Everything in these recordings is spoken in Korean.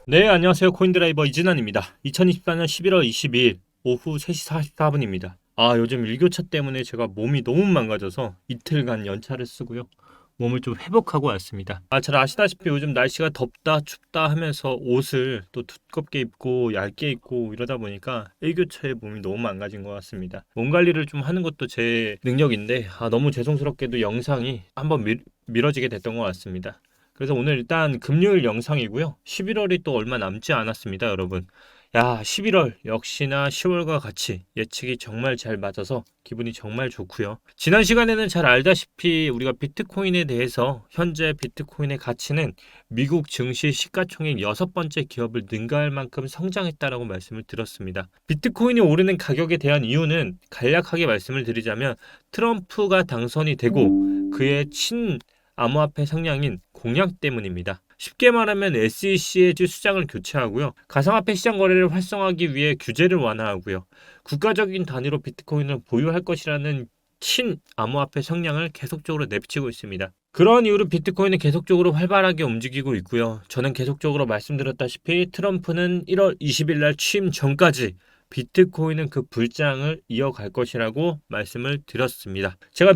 네, 안녕하세요. 코인드라이버 이진환입니다. 2024년 11월 22일 오후 3시 44분입니다. 요즘 일교차 때문에 제가 몸이 너무 망가져서 이틀간 연차를 쓰고요. 몸을 좀 회복하고 왔습니다. 잘 아시다시피 요즘 날씨가 덥다 춥다 하면서 옷을 또 두껍게 입고 얇게 입고 이러다 보니까 일교차에 몸이 너무 망가진 것 같습니다. 몸 관리를 좀 하는 것도 제 능력인데 너무 죄송스럽게도 영상이 한번 미뤄지게 됐던 것 같습니다. 그래서 오늘 일단 금요일 영상이고요. 11월이 또 얼마 남지 않았습니다, 여러분. 11월 역시나 10월과 같이 예측이 정말 잘 맞아서 기분이 정말 좋고요. 지난 시간에는 잘 알다시피 우리가 비트코인에 대해서 현재 비트코인의 가치는 미국 증시 시가총액 6번째 기업을 능가할 만큼 성장했다라고 말씀을 드렸습니다. 비트코인이 오르는 가격에 대한 이유는 간략하게 말씀을 드리자면 트럼프가 당선이 되고 그의 암호화폐 상량인 공약 때문입니다. 쉽게 말하면 SEC의 수장을 교체하고요. 가상화폐 시장 거래를 활성화하기 위해 규제를 완화하고요. 국가적인 단위로 비트코인을 보유할 것이라는 암호화폐 성량을 계속적으로 내비치고 있습니다. 그런 이유로 비트코인은 계속적으로 활발하게 움직이고 있고요. 저는 계속적으로 말씀드렸다시피 트럼프는 1월 20일 날 취임 전까지 비트코인은 그 불장을 이어갈 것이라고 말씀을 드렸습니다. 제가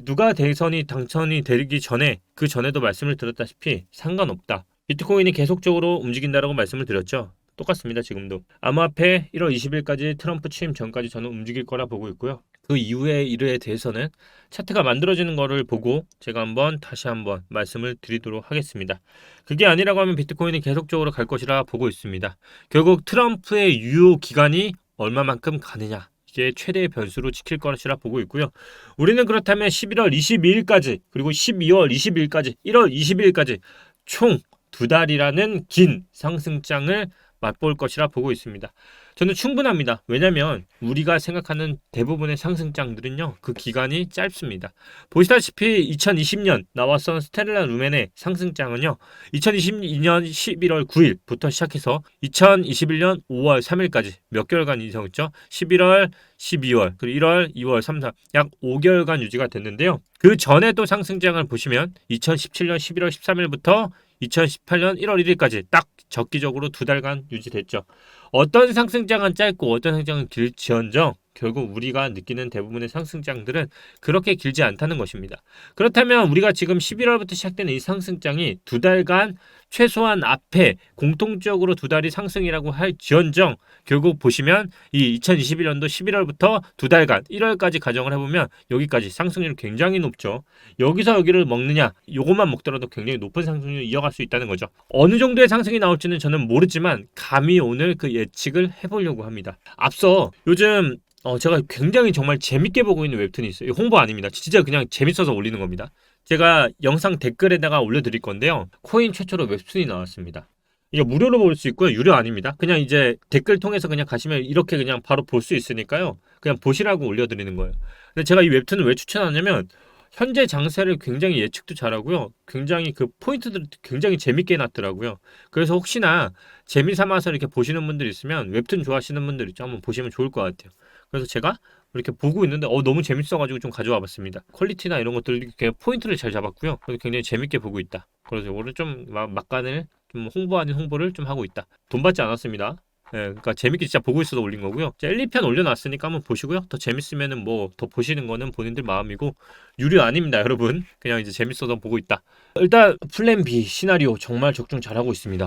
누가 대선이 당선이 되기 전에 그 전에도 말씀을 드렸다시피 상관없다. 비트코인이 계속적으로 움직인다라고 말씀을 드렸죠. 똑같습니다. 지금도. 암호화폐 1월 20일까지 트럼프 취임 전까지 저는 움직일 거라 보고 있고요. 그 이후의 일에 대해서는 차트가 만들어지는 거를 보고 제가 다시 한번 말씀을 드리도록 하겠습니다. 그게 아니라고 하면 비트코인이 계속적으로 갈 것이라 보고 있습니다. 결국 트럼프의 유효 기간이 얼마만큼 가느냐, 이게 최대의 변수로 지킬 것이라 보고 있고요. 우리는 그렇다면 11월 22일까지 그리고 12월 20일까지 1월 20일까지 총 2달이라는 긴 상승장을 맛볼 것이라 보고 있습니다. 저는 충분합니다. 왜냐하면 우리가 생각하는 대부분의 상승장들은요, 그 기간이 짧습니다. 보시다시피 2020년 나왔던 스텔라 루멘의 상승장은요, 2022년 11월 9일부터 시작해서 2021년 5월 3일까지 몇 개월간 이상했죠. 11월, 12월, 그리고 1월, 2월, 3, 4, 약 5개월간 유지가 됐는데요. 그 전에 또 상승장을 보시면 2017년 11월 13일부터 2018년 1월 1일까지 딱 적기적으로 2달간 유지됐죠. 어떤 상승장은 짧고 어떤 상승장은 길지언정 결국 우리가 느끼는 대부분의 상승장들은 그렇게 길지 않다는 것입니다. 그렇다면 우리가 지금 11월부터 시작되는 이 상승장이 2달간 최소한 앞에 공통적으로 2달이 상승이라고 할지언정 결국 보시면 이 2021년도 11월부터 2달간 1월까지 가정을 해보면 여기까지 상승률이 굉장히 높죠. 여기서 여기를 먹느냐, 요것만 먹더라도 굉장히 높은 상승률을 이어갈 수 있다는 거죠. 어느 정도의 상승이 나올지는 저는 모르지만 감히 오늘 그 예측을 해보려고 합니다. 앞서 요즘 제가 굉장히 정말 재밌게 보고 있는 웹툰이 있어요. 홍보 아닙니다. 진짜 그냥 재밌어서 올리는 겁니다. 제가 영상 댓글에다가 올려드릴 건데요. 코인 최초로 웹툰이 나왔습니다. 이게 무료로 볼 수 있고요. 유료 아닙니다. 그냥 이제 댓글 통해서 그냥 가시면 이렇게 그냥 바로 볼 수 있으니까요. 그냥 보시라고 올려드리는 거예요. 근데 제가 이 웹툰을 왜 추천하냐면 현재 장세를 굉장히 예측도 잘하고요. 굉장히 그 포인트들을 굉장히 재밌게 해놨더라고요. 그래서 혹시나 재미삼아서 이렇게 보시는 분들 있으면 웹툰 좋아하시는 분들 있죠. 한번 보시면 좋을 것 같아요. 그래서 제가 이렇게 보고 있는데 너무 재밌어가지고 좀 가져와 봤습니다. 퀄리티나 이런 것들 이렇게 포인트를 잘 잡았고요. 그래서 굉장히 재밌게 보고 있다. 그래서 오늘 좀 막간을 좀 홍보 아닌 홍보를 좀 하고 있다. 돈 받지 않았습니다. 예, 그러니까 재밌게 진짜 보고 있어서 올린 거고요. 1, 2편 올려놨으니까 한번 보시고요. 더 재밌으면은 뭐 더 보시는 거는 본인들 마음이고 유료 아닙니다, 여러분. 그냥 이제 재밌어서 보고 있다. 일단 플랜 B 시나리오 정말 적중 잘하고 있습니다.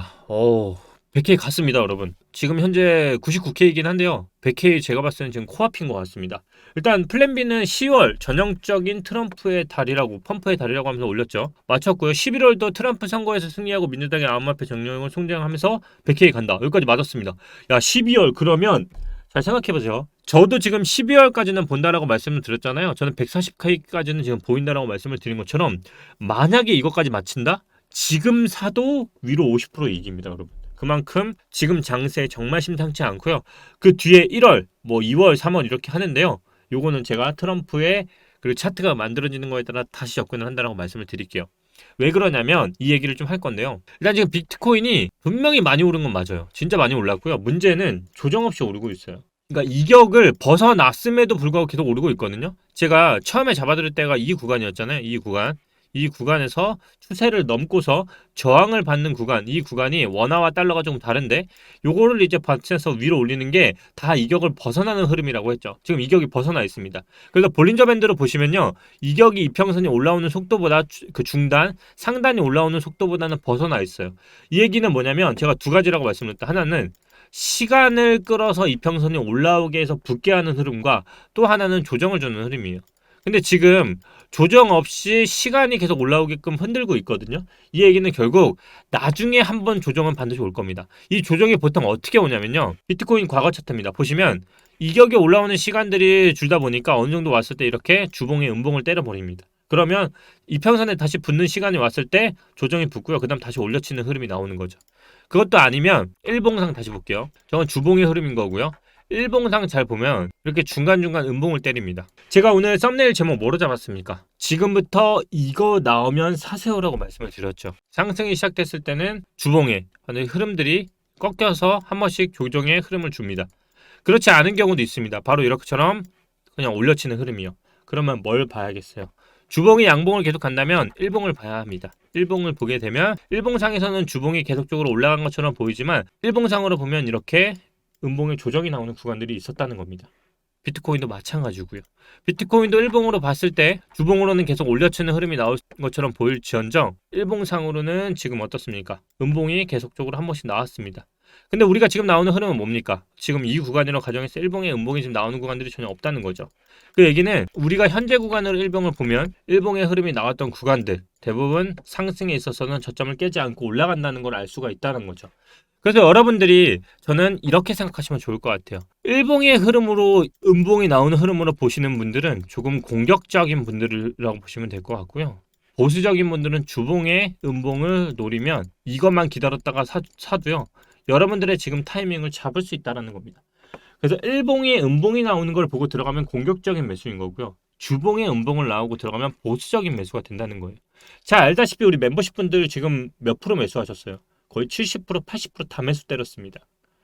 100K 갔습니다, 여러분. 지금 현재 99K이긴 한데요. 100K 제가 봤을 때는 지금 코앞인 것 같습니다. 일단 플랜 B는 10월 전형적인 트럼프의 달이라고 펌프의 달이라고 하면서 올렸죠. 맞췄고요. 11월도 트럼프 선거에서 승리하고 민주당의 암호화폐 정령을 송장하면서 100K 간다. 여기까지 맞았습니다. 12월 그러면 잘 생각해보세요. 저도 지금 12월까지는 본다라고 말씀을 드렸잖아요. 저는 140K까지는 지금 보인다라고 말씀을 드린 것처럼 만약에 이것까지 맞춘다? 지금 사도 위로 50% 이깁니다, 여러분. 그만큼 지금 장세 정말 심상치 않고요. 그 뒤에 1월, 2월, 3월 이렇게 하는데요. 요거는 제가 트럼프의 그리고 차트가 만들어지는 거에 따라 다시 접근을 한다라고 말씀을 드릴게요. 왜 그러냐면 이 얘기를 좀 할 건데요. 일단 지금 비트코인이 분명히 많이 오른 건 맞아요. 진짜 많이 올랐고요. 문제는 조정 없이 오르고 있어요. 그러니까 이격을 벗어났음에도 불구하고 계속 오르고 있거든요. 제가 처음에 잡아들일 때가 이 구간이었잖아요. 이 구간. 이 구간에서 추세를 넘고서 저항을 받는 구간, 이 구간이 원화와 달러가 조금 다른데 요거를 이제 받쳐서 위로 올리는 게 다 이격을 벗어나는 흐름이라고 했죠. 지금 이격이 벗어나 있습니다. 그래서 볼린저 밴드로 보시면요, 이격이 이평선이 올라오는 속도보다 그 중단, 상단이 올라오는 속도보다는 벗어나 있어요. 이 얘기는 뭐냐면 제가 두 가지라고 말씀드렸다. 하나는 시간을 끌어서 이평선이 올라오게 해서 붙게 하는 흐름과 또 하나는 조정을 주는 흐름이에요. 근데 지금 조정 없이 시간이 계속 올라오게끔 흔들고 있거든요. 이 얘기는 결국 나중에 한번 조정은 반드시 올 겁니다. 이 조정이 보통 어떻게 오냐면요, 비트코인 과거 차트입니다. 보시면 이격이 올라오는 시간들이 줄다 보니까 어느 정도 왔을 때 이렇게 주봉의 음봉을 때려버립니다. 그러면 이평선에 다시 붙는 시간이 왔을 때 조정이 붙고요. 그 다음 다시 올려치는 흐름이 나오는 거죠. 그것도 아니면 일봉상 다시 볼게요. 저건 주봉의 흐름인 거고요. 일봉상 잘 보면 이렇게 중간중간 음봉을 때립니다. 제가 오늘 썸네일 제목 뭐로 잡았습니까? 지금부터 이거 나오면 사세요라고 말씀을 드렸죠. 상승이 시작됐을 때는 주봉의 흐름들이 꺾여서 한 번씩 조정의 흐름을 줍니다. 그렇지 않은 경우도 있습니다. 바로 이렇게처럼 그냥 올려치는 흐름이요. 그러면 뭘 봐야겠어요? 주봉이 양봉을 계속 간다면 일봉을 봐야 합니다. 일봉을 보게 되면 일봉상에서는 주봉이 계속적으로 올라간 것처럼 보이지만 일봉상으로 보면 이렇게 음봉의 조정이 나오는 구간들이 있었다는 겁니다. 비트코인도 마찬가지고요. 비트코인도 일봉으로 봤을 때 주봉으로는 계속 올려치는 흐름이 나올 것처럼 보일지언정 일봉상으로는 지금 어떻습니까? 음봉이 계속적으로 한 번씩 나왔습니다. 근데 우리가 지금 나오는 흐름은 뭡니까? 지금 이 구간이라고 가정해서 일봉의 음봉이 지금 나오는 구간들이 전혀 없다는 거죠. 그 얘기는 우리가 현재 구간으로 일봉을 보면 일봉의 흐름이 나왔던 구간들 대부분 상승에 있어서는 저점을 깨지 않고 올라간다는 걸 알 수가 있다는 거죠. 그래서 여러분들이 저는 이렇게 생각하시면 좋을 것 같아요. 일봉의 흐름으로 음봉이 나오는 흐름으로 보시는 분들은 조금 공격적인 분들이라고 보시면 될 것 같고요. 보수적인 분들은 주봉의 음봉을 노리면 이것만 기다렸다가 사도요. 여러분들의 지금 타이밍을 잡을 수 있다는 겁니다. 그래서 일봉의 음봉이 나오는 걸 보고 들어가면 공격적인 매수인 거고요. 주봉의 음봉을 나오고 들어가면 보수적인 매수가 된다는 거예요. 자, 알다시피 우리 멤버십 분들 지금 몇 프로 매수하셨어요? 거의 70%, 80%다 매수 때렸습니다.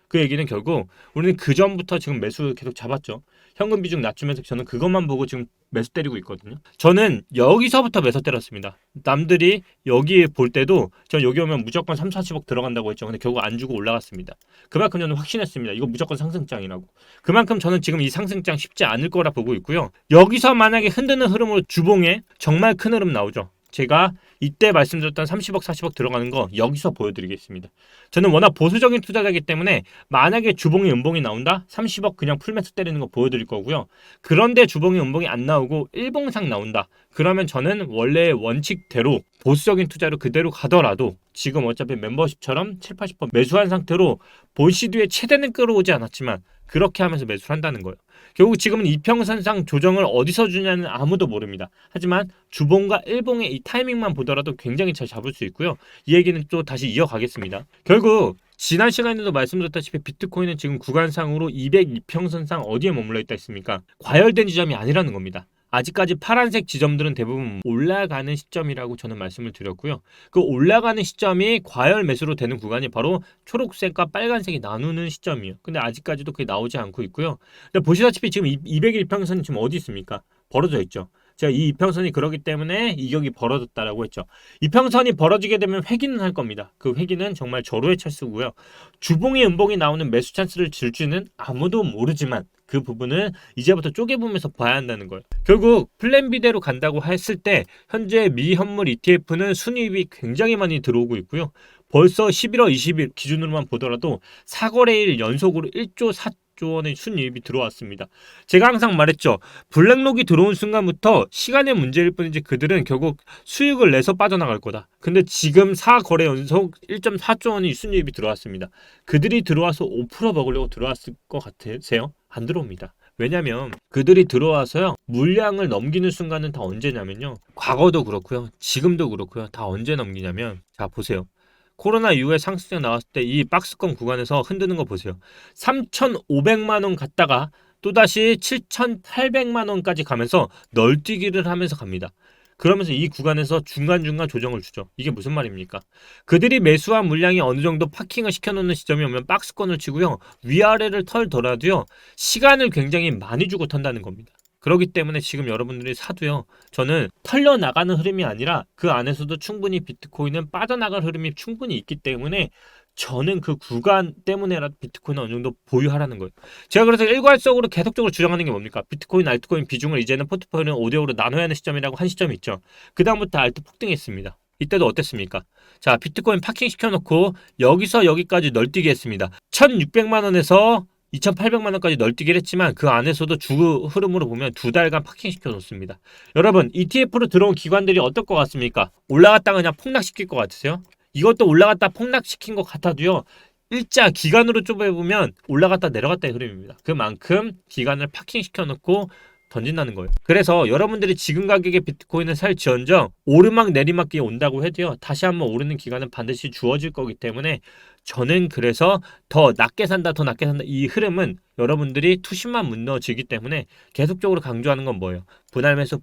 그 얘기는 결국 우리는 그 전부터 지금 매수 계속 잡았죠. 현금 비중 낮추면서 저는 그것만 보고 지금 매수 때리고 있거든요. 저는 여기서부터 매수 때렸습니다. 남들이 여기 볼 때도 저 여기 오면 무조건 3, 40억 들어간다고 했죠. 근데 결국 안 주고 올라갔습니다. 그만큼 저는 확신했습니다. 이거 무조건 상승장이라고. 그만큼 저는 지금 이 상승장 쉽지 않을 거라 보고 있고요. 여기서 만약에 흔드는 흐름으로 주봉에 정말 큰 흐름 나오죠. 제가 이때 말씀드렸던 30억, 40억 들어가는 거 여기서 보여드리겠습니다. 저는 워낙 보수적인 투자자이기 때문에 만약에 주봉이 음봉이 나온다? 30억 그냥 풀매수 때리는 거 보여드릴 거고요. 그런데 주봉이 음봉이 안 나오고 일봉상 나온다. 그러면 저는 원래 원칙대로 보수적인 투자로 그대로 가더라도 지금 어차피 멤버십처럼 7, 80% 매수한 상태로 본시 뒤에 최대는 끌어오지 않았지만 그렇게 하면서 매수를 한다는 거예요. 결국 지금은 이평선상 조정을 어디서 주냐는 아무도 모릅니다. 하지만 주봉과 일봉의 이 타이밍만 보더라도 굉장히 잘 잡을 수 있고요. 이 얘기는 또 다시 이어가겠습니다. 결국 지난 시간에도 말씀드렸다시피 비트코인은 지금 구간상으로 202평선상 어디에 머물러 있다 했습니까? 과열된 지점이 아니라는 겁니다. 아직까지 파란색 지점들은 대부분 올라가는 시점이라고 저는 말씀을 드렸고요. 그 올라가는 시점이 과열 매수로 되는 구간이 바로 초록색과 빨간색이 나누는 시점이에요. 근데 아직까지도 그게 나오지 않고 있고요. 근데 보시다시피 지금 201평선이 지금 어디 있습니까? 벌어져 있죠. 제가 이 이평선이 그러기 때문에 이격이 벌어졌다라고 했죠. 이평선이 벌어지게 되면 회귀는 할 겁니다. 그 회귀는 정말 절호의 찬스고요. 주봉의 음봉이 나오는 매수 찬스를 줄지는 아무도 모르지만 그 부분은 이제부터 쪼개보면서 봐야 한다는 거예요. 결국 플랜 B대로 간다고 했을 때 현재 미 현물 ETF는 순이익이 굉장히 많이 들어오고 있고요. 벌써 11월 20일 기준으로만 보더라도 4거래일 연속으로 1조 4조 원의 순이익이 들어왔습니다. 제가 항상 말했죠. 블랙록이 들어온 순간부터 시간의 문제일 뿐이지 그들은 결국 수익을 내서 빠져나갈 거다. 근데 지금 4거래 연속 1.4조 원의 순이익이 들어왔습니다. 그들이 들어와서 5% 먹으려고 들어왔을 것 같으세요? 안 들어옵니다. 왜냐면 그들이 들어와서요 물량을 넘기는 순간은 다 언제냐면요, 과거도 그렇고요 지금도 그렇고요, 다 언제 넘기냐면, 자 보세요. 코로나 이후에 상승장 나왔을 때 이 박스권 구간에서 흔드는 거 보세요. 3,500만 원 갔다가 또다시 7,800만 원까지 가면서 널뛰기를 하면서 갑니다. 그러면서 이 구간에서 중간중간 조정을 주죠. 이게 무슨 말입니까? 그들이 매수한 물량이 어느 정도 파킹을 시켜놓는 시점이 오면 박스권을 치고요. 위아래를 털더라도요. 시간을 굉장히 많이 주고 턴다는 겁니다. 그렇기 때문에 지금 여러분들이 사도요. 저는 털려나가는 흐름이 아니라 그 안에서도 충분히 비트코인은 빠져나갈 흐름이 충분히 있기 때문에 저는 그 구간 때문에라도 비트코인을 어느 정도 보유하라는 거예요. 제가 그래서 일괄적으로 계속적으로 주장하는 게 뭡니까? 비트코인, 알트코인 비중을 이제는 포트폴리오는 5대5로 나눠야 하는 시점이라고 한 시점이 있죠. 그 다음부터 알트 폭등했습니다. 이때도 어땠습니까? 자, 비트코인 파킹 시켜놓고 여기서 여기까지 널뛰기 했습니다. 1,600만 원에서 2,800만 원까지 널뛰기를 했지만 그 안에서도 주 흐름으로 보면 2달간 파킹 시켜놓습니다. 여러분, ETF로 들어온 기관들이 어떨 것 같습니까? 올라갔다가 그냥 폭락시킬 것 같으세요? 이것도 올라갔다 폭락시킨 것 같아도요. 일자 기간으로 좁아보면 올라갔다 내려갔다의 흐름입니다. 그만큼 기간을 파킹시켜 놓고 던진다는 거예요. 그래서 여러분들이 지금 가격에 비트코인을 살지언정 오르막 내리막이 온다고 해도요. 다시 한번 오르는 기간은 반드시 주어질 거기 때문에 저는 그래서 더 낮게 산다 이 흐름은 여러분들이 투심만 무너지기 때문에 계속적으로 강조하는 건 뭐예요? 분할 매수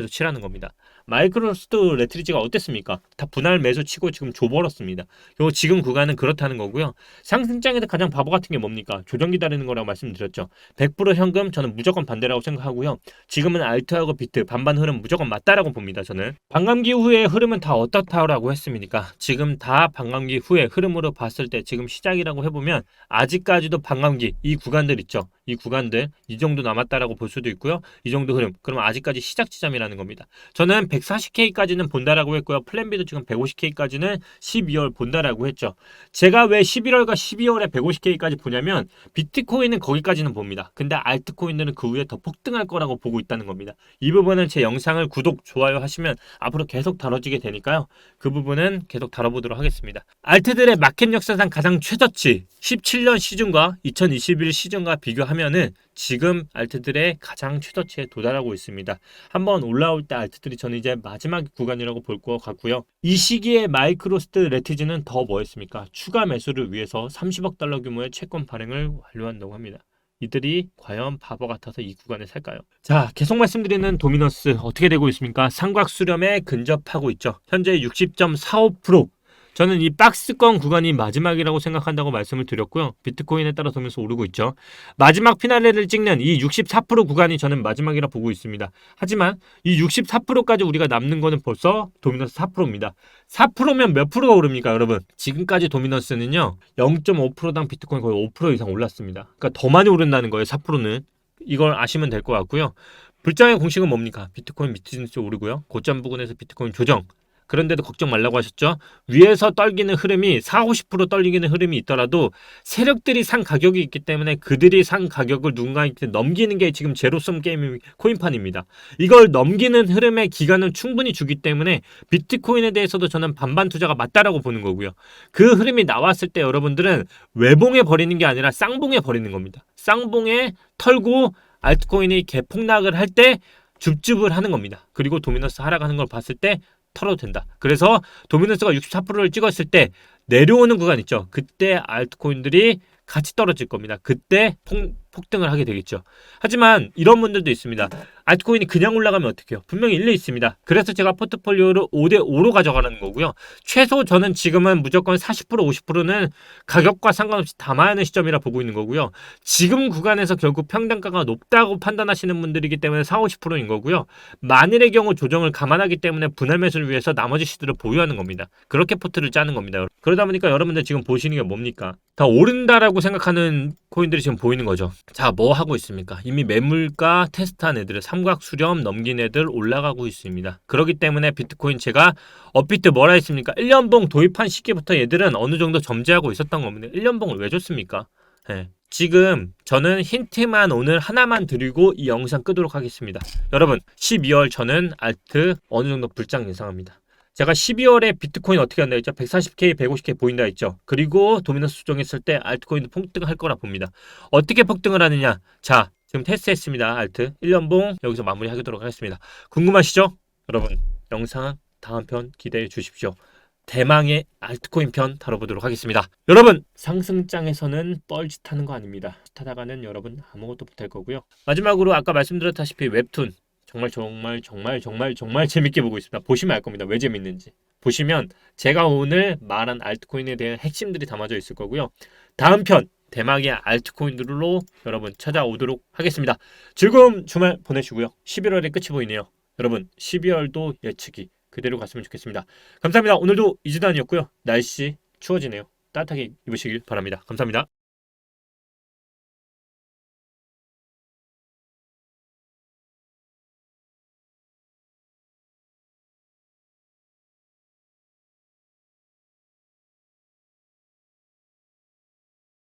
치라는 겁니다. 마이크로소프트 레트리지가 어땠습니까? 다 분할 매수 치고 지금 줘버렸습니다. 그리고 지금 구간은 그렇다는 거고요. 상승장에서 가장 바보 같은 게 뭡니까? 조정 기다리는 거라고 말씀드렸죠. 100% 현금 저는 무조건 반대라고 생각하고요. 지금은 알트하고 비트 반반 흐름 무조건 맞다라고 봅니다. 저는 반감기 후의 흐름은 다 어떻다라고 했습니까? 지금 다 반감기 후의 흐름으로 봤을 때 지금 시작이라고 해보면 아직까지도 반감기 이 구간들 있죠. 이 구간들 이 정도 남았다라고 볼 수도 있고요. 이 정도 흐름 그러면 아직까지 시작 지점이라는 겁니다. 저는 140K까지는 본다라고 했고요. 플랜 B도 지금 150K까지는 12월 본다라고 했죠. 제가 왜 11월과 12월에 150K까지 보냐면 비트코인은 거기까지는 봅니다. 근데 알트코인들은 그 후에 더 폭등할 거라고 보고 있다는 겁니다. 이 부분은 제 영상을 구독, 좋아요 하시면 앞으로 계속 다뤄지게 되니까요. 그 부분은 계속 다뤄보도록 하겠습니다. 알트들의 마켓 역사상 가장 최저치 17년 시즌과 2021 시즌과 비교하면은 지금 알트들의 가장 최저치에 도달하고 있습니다. 한번 올라올 때 알트들이 저는 이제 마지막 구간이라고 볼 것 같고요. 이 시기에 마이크로소프트 레티지는 더 뭐했습니까? 추가 매수를 위해서 30억 달러 규모의 채권 발행을 완료한다고 합니다. 이들이 과연 바보 같아서 이 구간에 살까요? 자, 계속 말씀드리는 도미너스 어떻게 되고 있습니까? 삼각 수렴에 근접하고 있죠. 현재 60.45%. 저는 이 박스권 구간이 마지막이라고 생각한다고 말씀을 드렸고요. 비트코인에 따라 도면서 오르고 있죠. 마지막 피날레를 찍는 이 64% 구간이 저는 마지막이라 보고 있습니다. 하지만 이 64%까지 우리가 남는 거는 벌써 도미너스 4%입니다. 4%면 몇 프로가 오릅니까, 여러분? 지금까지 도미너스는요. 0.5%당 비트코인 거의 5% 이상 올랐습니다. 그러니까 더 많이 오른다는 거예요, 4%는. 이걸 아시면 될 것 같고요. 불장의 공식은 뭡니까? 비트코인 밑지수 오르고요. 고점 부근에서 비트코인 조정. 그런데도 걱정 말라고 하셨죠. 위에서 떨기는 흐름이 40~50% 떨리는 흐름이 있더라도 세력들이 산 가격이 있기 때문에 그들이 산 가격을 누군가한테 넘기는 게 지금 제로섬 게임 코인판입니다. 이걸 넘기는 흐름의 기간을 충분히 주기 때문에 비트코인에 대해서도 저는 반반 투자가 맞다라고 보는 거고요. 그 흐름이 나왔을 때 여러분들은 외봉에 버리는 게 아니라 쌍봉에 버리는 겁니다. 쌍봉에 털고 알트코인이 개폭락을 할 때 줍줍을 하는 겁니다. 그리고 도미너스 하락하는 걸 봤을 때 털어도 된다. 그래서 도미너스가 64%를 찍었을 때 내려오는 구간 있죠. 그때 알트코인들이 같이 떨어질 겁니다. 그때 폭등을 하게 되겠죠. 하지만 이런 분들도 있습니다. 알트코인이 그냥 올라가면 어떡해요? 분명히 일리 있습니다. 그래서 제가 포트폴리오를 5대5로 가져가는 거고요. 최소 저는 지금은 무조건 40% 50%는 가격과 상관없이 담아야 하는 시점이라 보고 있는 거고요. 지금 구간에서 결국 평단가가 높다고 판단하시는 분들이기 때문에 40~50%인 거고요. 만일의 경우 조정을 감안하기 때문에 분할 매수를 위해서 나머지 시드를 보유하는 겁니다. 그렇게 포트를 짜는 겁니다. 그러다 보니까 여러분들 지금 보시는 게 뭡니까? 다 오른다라고 생각하는 코인들이 지금 보이는 거죠. 자, 뭐 하고 있습니까? 이미 매물가 테스트한 애들을 삼각 수렴 넘긴 애들 올라가고 있습니다. 그렇기 때문에 비트코인 제가 업비트 뭐라 했습니까? 1년봉 도입한 시기부터 얘들은 어느 정도 점지하고 있었던 겁니다. 1년봉을 왜 줬습니까? 네. 지금 저는 힌트만 오늘 하나만 드리고 이 영상 끄도록 하겠습니다. 여러분 12월 저는 알트 어느 정도 불장 예상합니다. 제가 12월에 비트코인 어떻게 한다 했죠? 140K, 150K 보인다 했죠. 그리고 도미너스 수정했을 때 알트코인도 폭등할 거라 봅니다. 어떻게 폭등을 하느냐? 자, 지금 테스트했습니다. 알트 1년봉 여기서 마무리하도록 하겠습니다. 궁금하시죠? 여러분 영상 다음 편 기대해 주십시오. 대망의 알트코인 편 다뤄보도록 하겠습니다. 여러분 상승장에서는 뻘짓하는 거 아닙니다. 하다가는 여러분 아무것도 못할 거고요. 마지막으로 아까 말씀드렸다시피 웹툰 정말 재밌게 보고 있습니다. 보시면 알 겁니다. 왜 재밌는지. 보시면 제가 오늘 말한 알트코인에 대한 핵심들이 담아져 있을 거고요. 다음 편 대박의 알트코인들로 여러분 찾아오도록 하겠습니다. 즐거운 주말 보내시고요. 11월의 끝이 보이네요. 여러분 12월도 예측이 그대로 갔으면 좋겠습니다. 감사합니다. 오늘도 이지단이었고요. 날씨 추워지네요. 따뜻하게 입으시길 바랍니다. 감사합니다.